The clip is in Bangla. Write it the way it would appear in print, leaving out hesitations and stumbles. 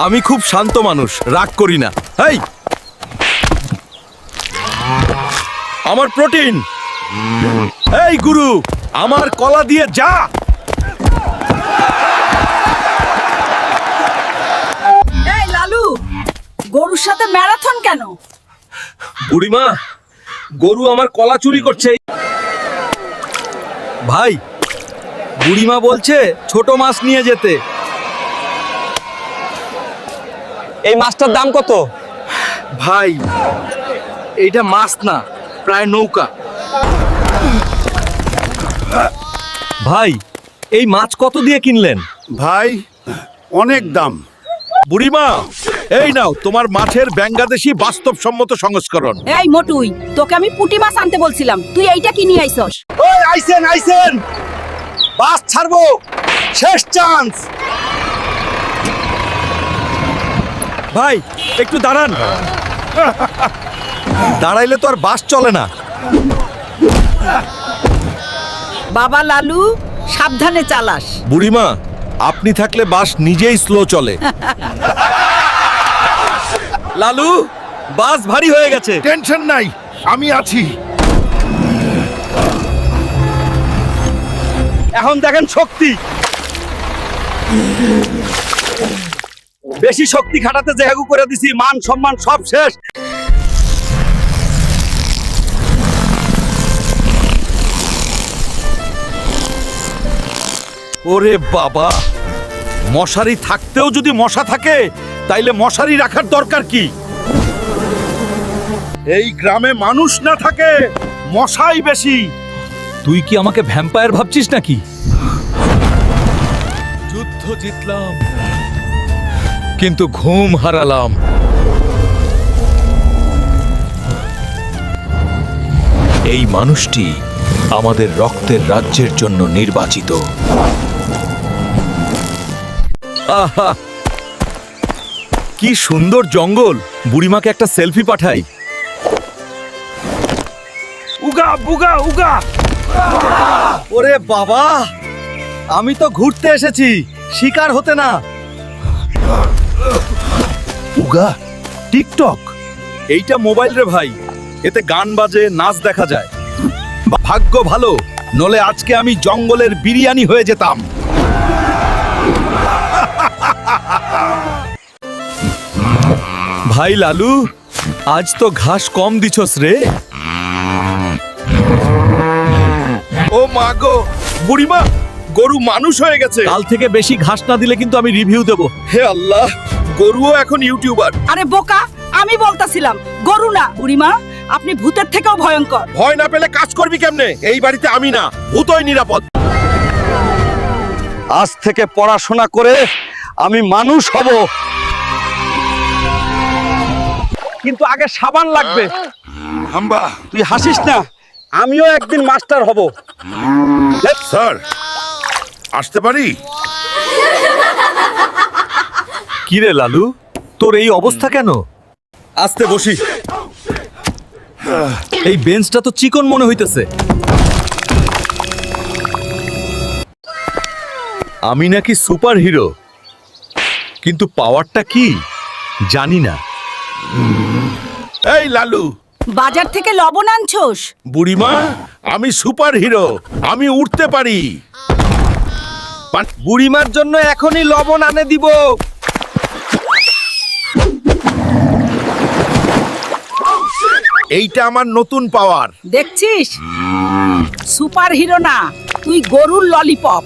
আমি খুব শান্ত মানুষ, রাগ করি না। এই আমার প্রোটিন। এই গুরু, আমার কলা দিয়ে যা। এই লালু, গরুর সাথে ম্যারাথন কেন? বুড়িমা, গরু আমার কলা চুরি করছে। ভাই, বুড়িমা বলছে ছোট মাছ নিয়ে যেতে। এই মাছটার দাম কত? ভাই, এইটা মাছ না, প্রায় নৌকা। ভাই, এই মাছ কত দিয়ে কিনলেন? ভাই, অনেক দাম। বুড়িমা, এই নাও তোমার মাছের বাংলাদেশি বাস্তবসম্মত সংস্করণ। এই মোটুই, তোকে আমি পুঁটি মাছ আনতে বলছিলাম, তুই এইটা কি নিয়ে আইছস? ওই আইছেন আইছেন, বাস ছাড়বো, শেষ চান্স। ভাই একটু দাঁড়ান। দাঁড়াইলে তো আর বাস চলে না। বাবা লালু, সাবধানে চালাস। বুড়িমা, আপনি থাকলে বাস নিজেই স্লো চলে। লালু, বাস ভারী হয়ে গেছে। টেনশন নাই, আমি আছি। এখন দেখেন শক্তি। বেশি শক্তি খাটাতে যেহেগু করে দিছি, মান সম্মান সব শেষ। ওরে বাবা, মশারি থাকতেও যদি মশা থাকে, তাইলে মশারি রাখার দরকার কি? এই গ্রামে মানুষ না থাকে, মশাই বেশি। তুই কি আমাকে ভ্যাম্পায়ার ভাবছিস নাকি? যুদ্ধ জিতলাম, কিন্তু ঘুম হারালাম। এই মানুষটি আমাদের রক্তের রাজ্যের জন্য নির্বাচিত। আহা, কি সুন্দর জঙ্গল। বুড়িমাকে একটা সেলফি পাঠাই। উগা বুগা উগা। ওরে বাবা, আমি তো ঘুরতে এসেছি, শিকার হতে না। উগা টিকটক, এইটা মোবাইল রে ভাই, এতে গান বাজে, নাচ দেখা যায়। ভাগ্য ভালো, নলে আজকে আমি জঙ্গলের বিরিয়ানি হয়ে যেতাম। ভাই লালু, আজ তো ঘাস কম দিছস রে। ও মা গো, বুড়িমা, গরু মানুষ হয়ে গেছে। কাল থেকে বেশি ঘাস না দিলে কিন্তু আমি রিভিউ দেব। হে আল্লাহ, গরুও এখন ইউটিউবার। আরে বোকা, আমি বলতাছিলাম গরু না। বুড়িমা, আপনি ভূতের থেকেও ভয়ঙ্কর। ভয় না পেলে কাজ করবি কেমনে? এই বাড়িতে আমি না, ভূতই নিরাপদ। আজ থেকে পড়াশোনা করে আমি মানুষ হব, কিন্তু আগে সাবান লাগবে। হাম্বা, তুই হাসিস না, আমিও একদিন মাস্টার হব। স্যার, আসতে পারি? কি রে লালু, তোর এই অবস্থা কেন? আস্তে বসি। এই বেঞ্চটা তো চিকন মনে হইতেছে। আমি নাকি সুপার হিরো, কিন্তু পাওয়ারটা কি জানি না। এই লালু, বাজার থেকে লবণ আনছোস? বুড়িমা, আমি সুপার হিরো, আমি উঠতে পারি। বুড়িমার জন্য এখনই লবণ আনে দিব। এইটা আমার নতুন পাওয়ার। দেখছিস, সুপার হিরো না, তুই গরুর ললিপপ।